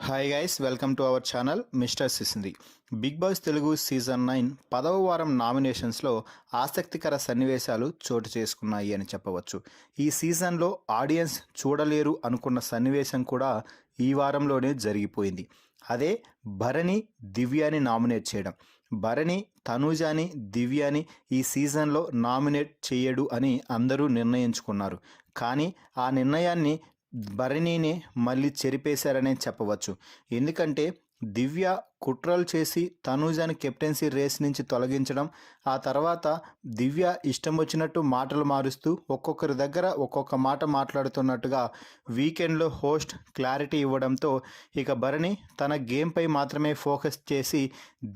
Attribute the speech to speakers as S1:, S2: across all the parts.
S1: Hi guys, welcome to our channel mister Sisindri. Bigg Boss Telugu season 9 10వ వారం నామినేషన్స్లో ఆసక్తికర సన్నివేశాలు చోటు చేసుకున్నాయి అని చెప్పవచ్చు. ఈ సీజన్లో ఆడియన్స్ చూడలేరు అనుకున్న సన్నివేశం కూడా ఈ వారంలోనే జరిగిపోయింది. అదే భరణి దివ్యాని నామినేట్ చేయడం. భరణి తనూజాని దివ్యాని ఈ సీజన్లో నామినేట్ చేయడు అని అందరూ నిర్ణయించుకున్నారు. కానీ ఆ నిర్ణయాన్ని భరణిని మళ్ళీ చెరిపేశారనే చెప్పవచ్చు. ఎందుకంటే దివ్య కుట్రలు చేసి తనూజాని కెప్టెన్సీ రేస్ నుంచి తొలగించడం, ఆ తర్వాత దివ్య ఇష్టం వచ్చినట్టు మాటలు మారుస్తూ ఒక్కొక్కరి దగ్గర ఒక్కొక్క మాట మాట్లాడుతున్నట్టుగా వీకెండ్లో హోస్ట్ క్లారిటీ ఇవ్వడంతో ఇక భరణి తన గేమ్పై మాత్రమే ఫోకస్ చేసి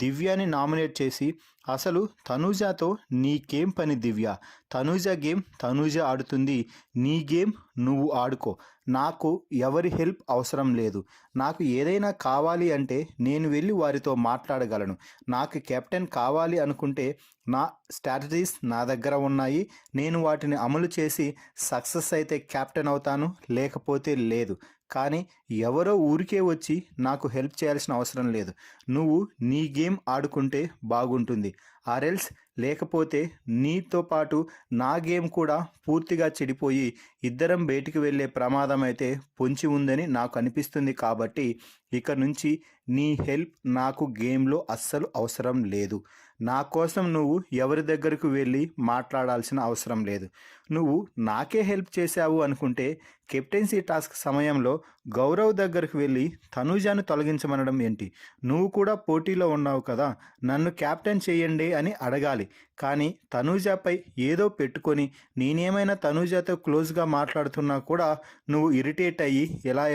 S1: దివ్యాని నామినేట్ చేసి, అసలు తనూజాతో నీకేం పని దివ్య, తనూజ గేమ్ తనూజ ఆడుతుంది, నీ గేమ్ నువ్వు ఆడుకో, నాకు ఎవరి హెల్ప్ అవసరం లేదు, నాకు ఏదైనా కావాలి అంటే నేను వెళ్ళి వారితో మాట్లాడగలను, నాకు కెప్టెన్ కావాలి అనుకుంటే నా స్ట్రాటజీస్ నా దగ్గర ఉన్నాయి, నేను వాటిని అమలు చేసి సక్సెస్ అయితే కెప్టెన్ అవుతాను, లేకపోతే లేదు. కానీ ఎవరో ఊరికే వచ్చి నాకు హెల్ప్ చేయాల్సిన అవసరం లేదు, నువ్వు నీ గేమ్ ఆడుకుంటే బాగుంటుంది, ఆర్ఎల్స్ లేకపోతే నీతో పాటు నా గేమ్ కూడా పూర్తిగా చెడిపోయి ఇద్దరం బయటికి వెళ్ళే ప్రమాదం అయితే పొంచి ఉందని నాకు అనిపిస్తుంది. కాబట్టి ఇక నుంచి నీ హెల్ప్ నాకు గేమ్లో అస్సలు అవసరం లేదు. నా కోసం నువ్వు ఎవరి దగ్గరకు వెళ్ళి మాట్లాడాల్సిన అవసరం లేదు. నువ్వు నాకే హెల్ప్ చేశావు అనుకుంటే కెప్టెన్సీ టాస్క్ సమయంలో గౌరవ్ దగ్గరకు వెళ్ళి తనూజాను తొలగించమనడం ఏంటి? నువ్వు కూడా పోటీలో ఉన్నావు కదా, నన్ను క్యాప్టెన్ చేయండి అని అడగాలి. కానీ తనూజాపై ఏదో పెట్టుకొని నేనేమైనా తనూజాతో క్లోజ్గా మాట్లాడుతున్నా కూడా నువ్వు ఇరిటేట్ అయ్యి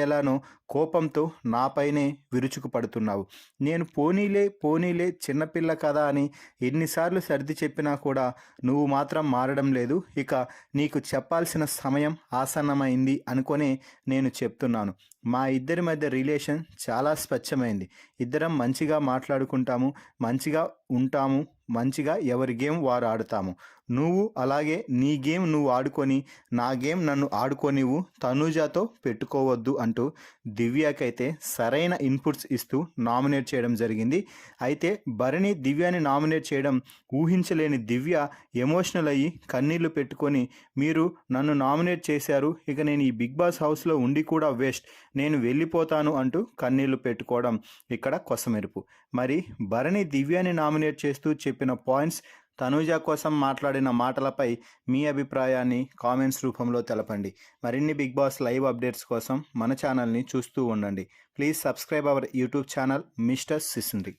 S1: ఎలానో కోపంతో నాపైనే విరుచుకుపడుతున్నావు. నేను పోనీలే చిన్నపిల్ల కదా అని ఎన్నిసార్లు సర్ది చెప్పినా కూడా నువ్వు మాత్రం మారడం లేదు. ఇక నీకు చెప్పాల్సిన సమయం ఆసన్నమైంది అనుకొని నేను చెప్తున్నాను. మా ఇద్దరి మధ్య రిలేషన్ చాలా స్వచ్ఛమైంది. ఇద్దరం మంచిగా మాట్లాడుకుంటాము, మంచిగా ఉంటాము, మంచిగా ఎవరి గేమ్ వారు ఆడుతాము. నువ్వు అలాగే నీ గేమ్ నువ్వు ఆడుకొని నా గేమ్ నన్ను ఆడుకోనివ్వు, తనూజాతో పెట్టుకోవద్దు అంటూ దివ్యకైతే సరైన ఇన్పుట్స్ ఇస్తూ నామినేట్ చేయడం జరిగింది. అయితే భరణి దివ్యాని నామినేట్ చేయడం ఊహించలేని దివ్య ఎమోషనల్ అయ్యి కన్నీళ్లు పెట్టుకొని, మీరు నన్ను నామినేట్ చేశారు, ఇక నేను ఈ బిగ్ బాస్ హౌస్లో ఉండి కూడా వేస్ట్, నేను వెళ్ళిపోతాను అంటూ కన్నీళ్లు పెట్టుకోవడం ఇక్కడ కొసమెరుపు. మరి భరణి దివ్యాని నామినేట్ చేస్తూ చెప్పిన పాయింట్స్, తనూజ కోసం మాట్లాడిన మాటలపై మీ అభిప్రాయాన్ని కామెంట్స్ రూపంలో తెలపండి. మరిన్ని బిగ్ బాస్ లైవ్ అప్డేట్స్ కోసం మన ఛానల్ని చూస్తూ ఉండండి. Please subscribe our YouTube channel mister సిసింద్రి.